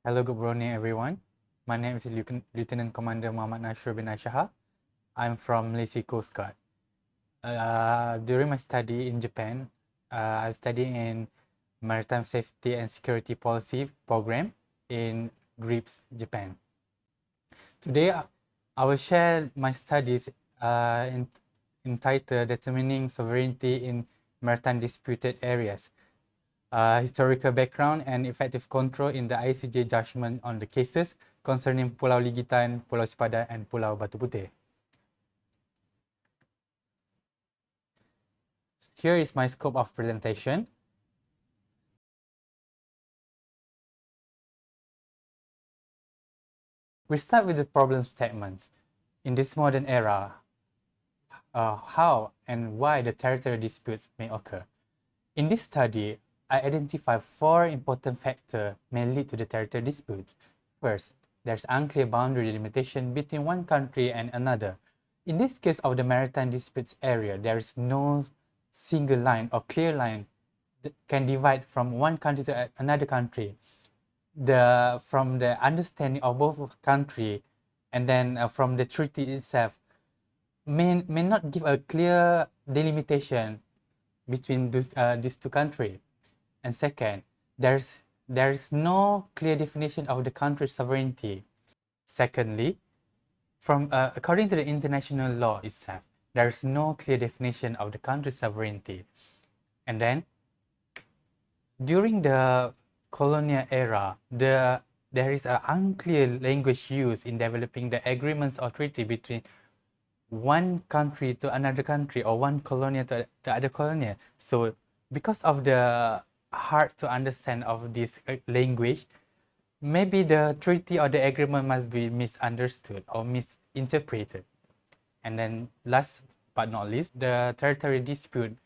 Hello, good morning, everyone. My name is Lieutenant Commander Muhammad Nashrul bin Nashahar. I'm from Malaysia Coast Guard. During my study in Japan, I studied in Maritime Safety and Security Policy program in GRIPS, Japan. Today, I will share my studies entitled Determining Sovereignty in Maritime Disputed Areas. Historical background and effective control in the ICJ judgment on the cases concerning Pulau Ligitan, Pulau Sipadan, and Pulau Batu Putih. Here is my scope of presentation. We start with the problem statements. In this modern era, how and why the territorial disputes may occur. In this study, I identify 4 important factors may lead to the territorial dispute. First, there's unclear boundary delimitation between one country and another. In this case of the maritime disputes area, there is no single line or clear line that can divide from one country to another country. From the understanding of both countries and then from the treaty itself may not give a clear delimitation between these two countries. And second, there is no clear definition of the country's sovereignty. Secondly, according to the international law itself, there is no clear definition of the country's sovereignty. And then, during the colonial era, there is an unclear language used in developing the agreements or treaty between one country to another country or one colonial to the other colonial. So, because of the hard to understand of this language, maybe the treaty or the agreement must be misunderstood or misinterpreted. And then last but not least, the territorial dispute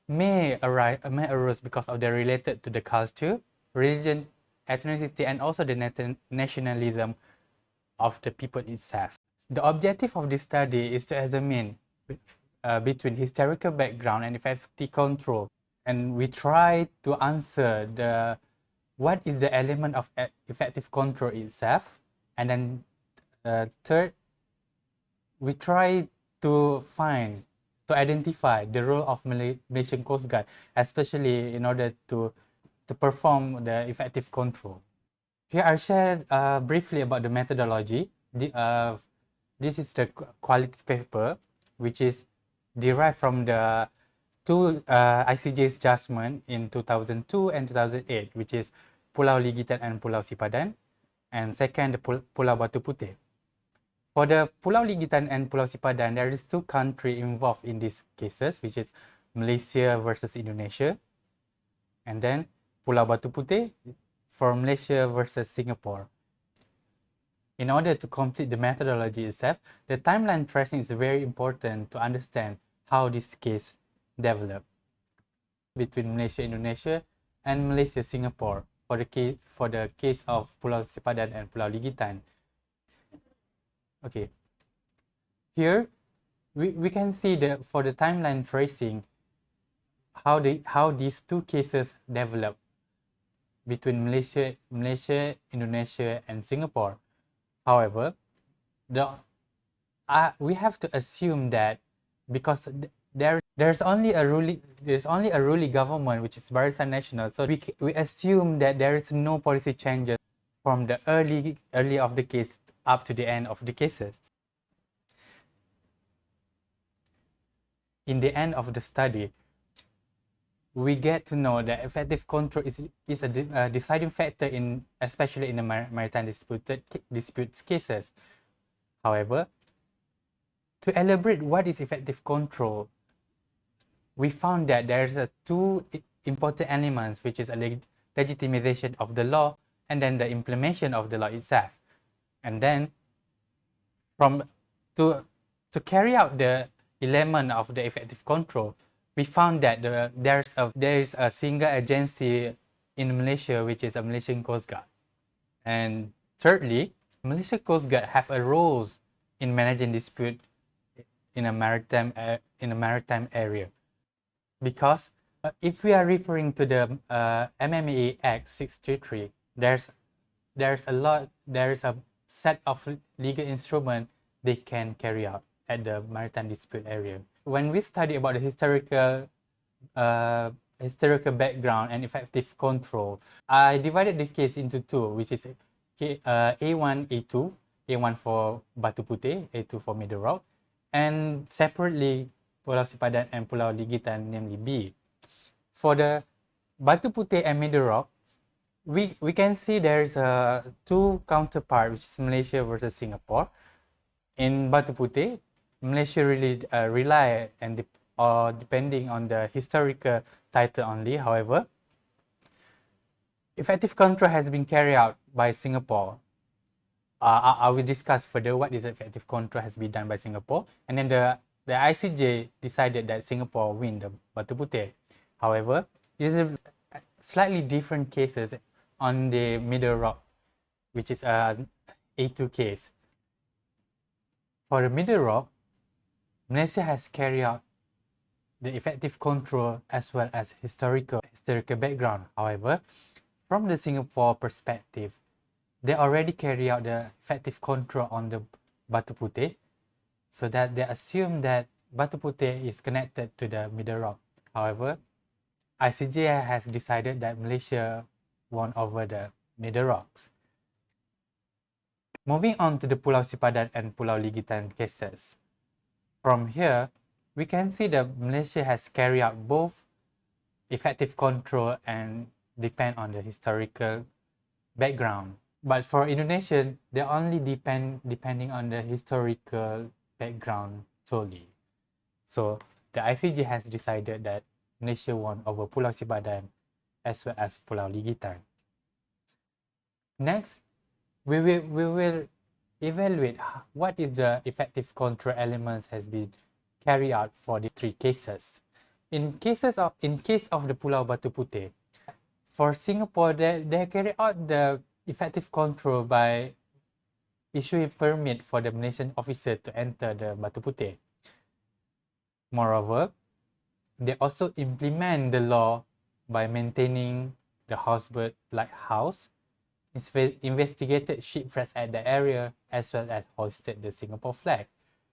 may arise because of the related to the culture, religion, ethnicity, and also the nationalism of the people itself. The objective of this study is to examine between historical background and effective control. And we try to answer what is the element of effective control itself. And then third, we try to identify the role of Malaysian Coast Guard, especially in order to perform the effective control. Here I shared briefly about the methodology. This is the quality paper, which is derived from the two ICJ's judgment in 2002 and 2008, which is Pulau Ligitan and Pulau Sipadan, and second, the Pulau Batu Putih. For the Pulau Ligitan and Pulau Sipadan, there is 2 countries involved in these cases, which is Malaysia versus Indonesia, and then Pulau Batu Putih for Malaysia versus Singapore. In order to complete the methodology itself, the timeline tracing is very important to understand how this case developed between Malaysia, Indonesia, and Malaysia, Singapore for the case of Pulau Sipadan and Pulau Ligitan. Okay, here we can see for the timeline tracing how these 2 cases develop between Malaysia, Indonesia, and Singapore. However, we have to assume that because there's only a ruling government, which is Barisan Nasional, so we assume that there is no policy changes from the early of the case up to the end of the cases. In the end of the study, we get to know that effective control is a deciding factor especially in the maritime disputes cases. However, to elaborate what is effective control, we found that there's 2 important elements, which is a legitimization of the law and then the implementation of the law itself. And then to carry out the element of the effective control, we found that there is a single agency in Malaysia, which is a Malaysian Coast Guard. And thirdly, Malaysian Coast Guard have a role in managing dispute in a maritime area. Because if we are referring to the MMA Act 633, there's there's a set of legal instrument they can carry out at the maritime dispute area. When we study about the historical background and effective control, I divided the case into two, which is A1, A2, A1 for Batu Putih, A2 for Middle Rock, and separately Pulau Sipadan and Pulau Ligitan, namely B. For the Batu Putih and Middle Rock, we can see there's two counterpart, which is Malaysia versus Singapore. In Batu Putih, Malaysia really rely and depending on the historical title only. However, effective control has been carried out by Singapore. I will discuss further what is effective control has been done by Singapore, and then the ICJ decided that Singapore win the Batu Putih. However, this is slightly different cases on the Middle Rock, which is a A2 case. For the Middle Rock, Malaysia has carried out the effective control as well as historical background. However, from the Singapore perspective, they already carry out the effective control on the Batu Putih, so that they assume that Batu Putih is connected to the Middle Rock. However, ICJ has decided that Malaysia won over the Middle Rocks. Moving on to the Pulau Sipadan and Pulau Ligitan cases. From here, we can see that Malaysia has carried out both effective control and depend on the historical background. But for Indonesia, they only depending on the historical background solely. So the ICJ has decided that Malaysia won over Pulau Sipadan as well as Pulau Ligitan. Next, we will evaluate what is the effective control elements has been carried out for the three cases. In case of the Pulau Batu Putih, for Singapore, they carry out the effective control by issuing permit for the Malaysian officer to enter the Batu Putih. Moreover, they also implement the law by maintaining the houseboat lighthouse, investigated shipwrecks at the area, as well as hoisted the Singapore flag.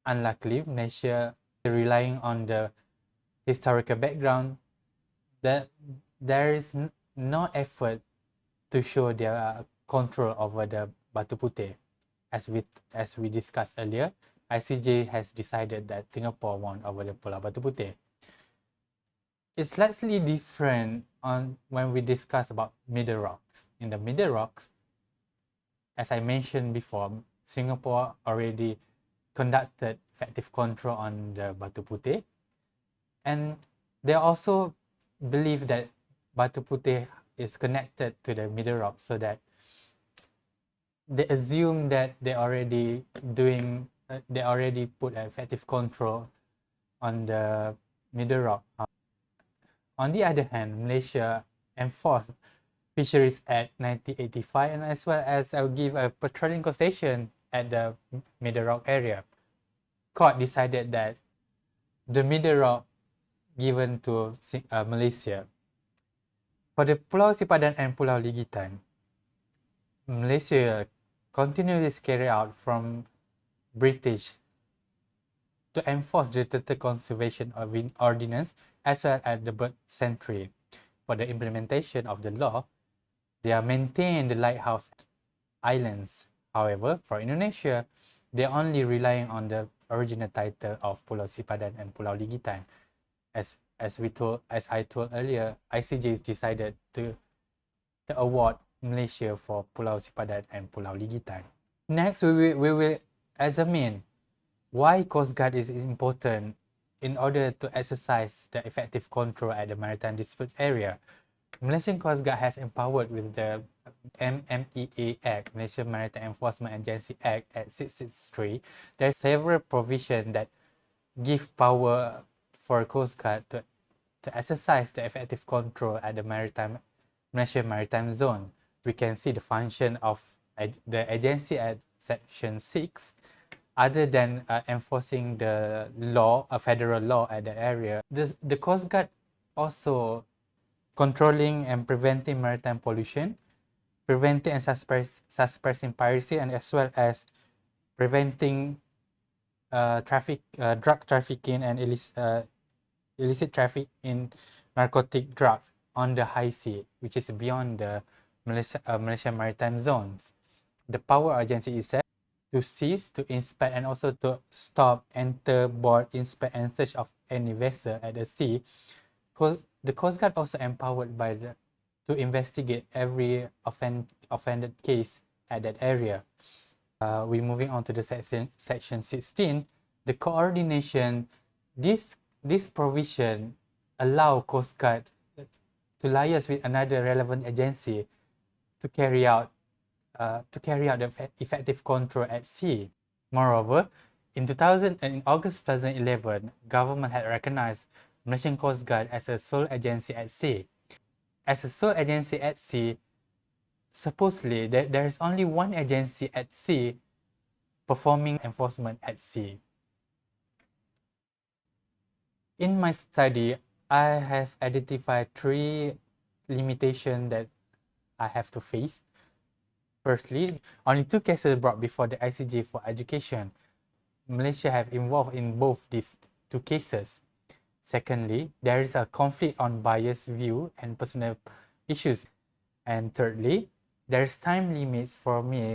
Unluckily, Malaysia, relying on the historical background, that there is no effort to show their control over the Batu Putih. As we discussed earlier, ICJ has decided that Singapore won over the Pulau Batu Putih. It's slightly different on when we discuss about Middle Rocks. In the Middle Rocks, as I mentioned before, Singapore already conducted effective control on the Batu Putih, and they also believe that Batu Putih is connected to the Middle Rock, so that they assume that they already put effective control on the Middle Rock. On the other hand, Malaysia enforced Fisheries Act 1985, and as well as I'll give a patrolling concession at the Middle Rock area. Court decided that the Middle Rock given to Malaysia. For the Pulau Sipadan and Pulau Ligitan, Malaysia continually carry out from British to enforce the Turtle Conservation Ordinance as well as the Bird Sanctuary. For the implementation of the law, they are maintain the lighthouse islands. Together, for Indonesia, they are only relying on the original title of Pulau Sipadan and Pulau Ligitan. As I told earlier, ICJ decided to award Malaysia for Pulau Sipadan and Pulau Ligitan. Next, we will examine why Coast Guard is important in order to exercise the effective control at the maritime dispute area. Malaysian Coast Guard has empowered with the MMEA Act, Malaysian Maritime Enforcement Agency Act at 663. There are several provisions that give power for Coast Guard to exercise the effective control at the Malaysian Maritime Zone. We can see the function of the agency at Section 6. Other than enforcing the law, a federal law at the area, the Coast Guard also controlling and preventing maritime pollution, preventing and suppressing piracy, and as well as preventing drug trafficking and illicit traffic in narcotic drugs on the high sea, which is beyond the Malaysian maritime zones. The power agency is set to seize, to inspect, and also to stop, enter, board, inspect, and search of any vessel at the sea. The Coast Guard also empowered to investigate every offended case at that area. We're moving on to the section 16. The coordination, this provision allow Coast Guard to liaise with another relevant agency to carry out the effective control at sea. Moreover, in August 2011, government had recognized Malaysian Coast Guard as a sole agency at sea. As a sole agency at sea, supposedly there is only one agency at sea performing enforcement at sea. In my study, I have identified 3 limitations that I have to face. Firstly, only 2 cases brought before the ICJ for education. Malaysia have involved in both these 2 cases. Secondly, there is a conflict on biased view and personal issues. And thirdly, there is time limits for me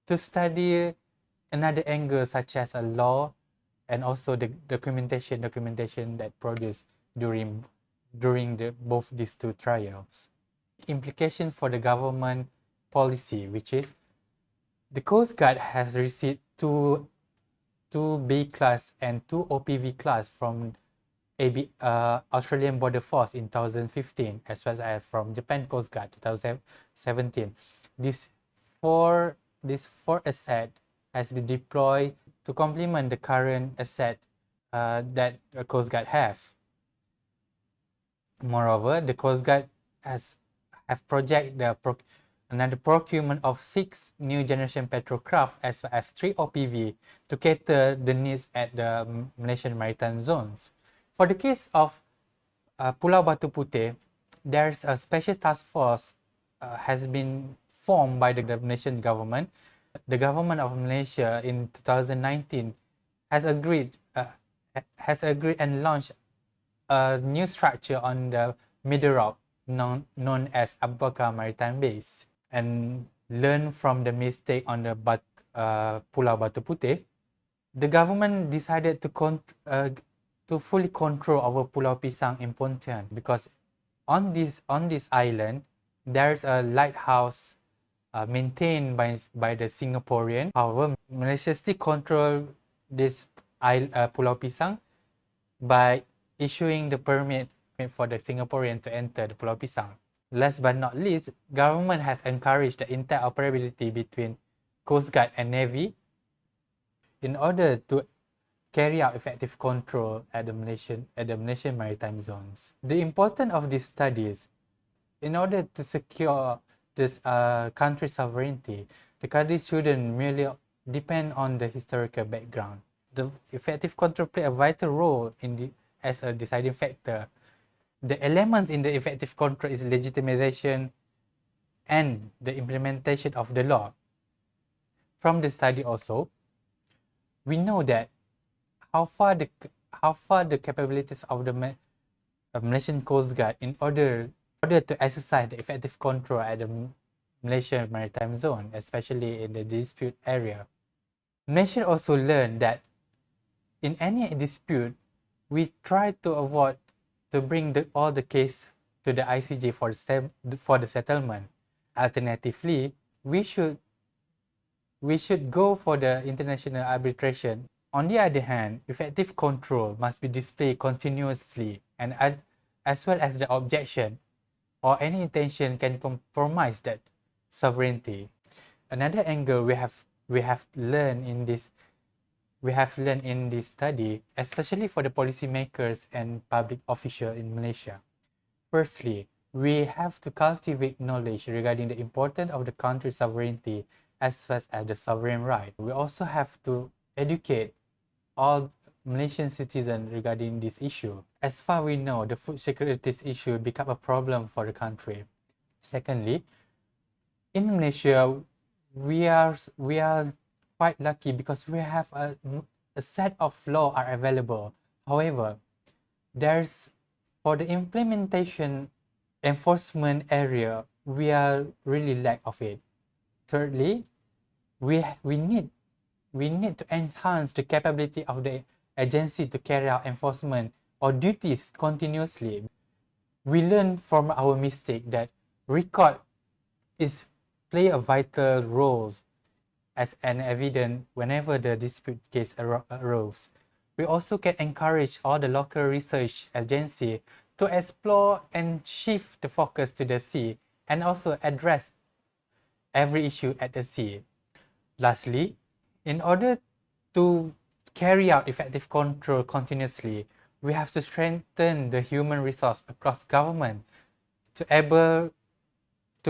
to study another angle such as a law and also the documentation that produced during both these 2 trials. Implication for the government policy, which is the Coast Guard has received 2 B class and 2 OPV class from Australian Border Force in 2015, as well as from Japan Coast Guard 2017. These four assets has been deployed to complement the current asset that the Coast Guard have. Moreover, the Coast Guard have projected another procurement of 6 new generation petrocraft as well as 3 OPV to cater the needs at the Malaysian maritime zones. For the case of Pulau Batu Putih, there's a special task force has been formed by the Malaysian government. The government of Malaysia in 2019 has agreed and launched a new structure on the Middle Rock known as Abu Bakar Maritime Base, and learn from the mistake on the Pulau Batu Putih. The government decided to fully control over Pulau Pisang in Pontian, because on this island there's a lighthouse maintained by the Singaporean. However, Malaysia still control this Pulau Pisang by issuing the permit for the Singaporean to enter the Pulau Pisang. Last but not least, government has encouraged the interoperability between Coast Guard and Navy in order to carry out effective control at the Malaysian maritime zones. The importance of these studies, in order to secure this country sovereignty, the country shouldn't merely depend on the historical background. The effective control play a vital role as a deciding factor. The elements in the effective control is legitimization and the implementation of the law. From the study also, we know that how far the capabilities of the Malaysian Coast Guard in order to exercise the effective control at the Malaysian maritime zone, especially in the dispute area. Malaysia also learned that in any dispute, we try to avoid to bring all the case to the ICJ for the settlement. Alternatively, we should go for the international arbitration. On the other hand, effective control must be displayed continuously, and as well as the objection or any intention can compromise that sovereignty. Another angle we have learned in this study, especially for the policymakers and public officials in Malaysia. Firstly, we have to cultivate knowledge regarding the importance of the country's sovereignty as well as the sovereign right. We also have to educate all Malaysian citizens regarding this issue. As far we know, the food security issue become a problem for the country. Secondly, in Malaysia, we are quite lucky because we have a set of law are available. However, there's for the implementation enforcement area, we are really lack of it. Thirdly, we need to enhance the capability of the agency to carry out enforcement or duties continuously. We learn from our mistake that record is play a vital role as an evidence whenever the dispute case arose. We also can encourage all the local research agency to explore and shift the focus to the sea and also address every issue at the sea. Lastly, in order to carry out effective control continuously, we have to strengthen the human resource across government to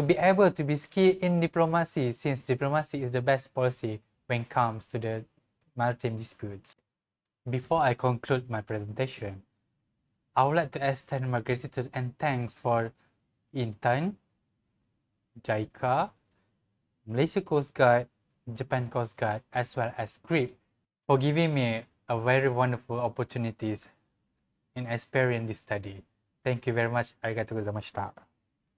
be able to be skilled in diplomacy, since diplomacy is the best policy when it comes to the maritime disputes. Before I conclude my presentation, I would like to extend my gratitude and thanks for Intern, JICA, Malaysia Coast Guard, Japan Coast Guard, as well as GRIP for giving me a very wonderful opportunities in experience this study. Thank you very much. Arigatou gozaimashita.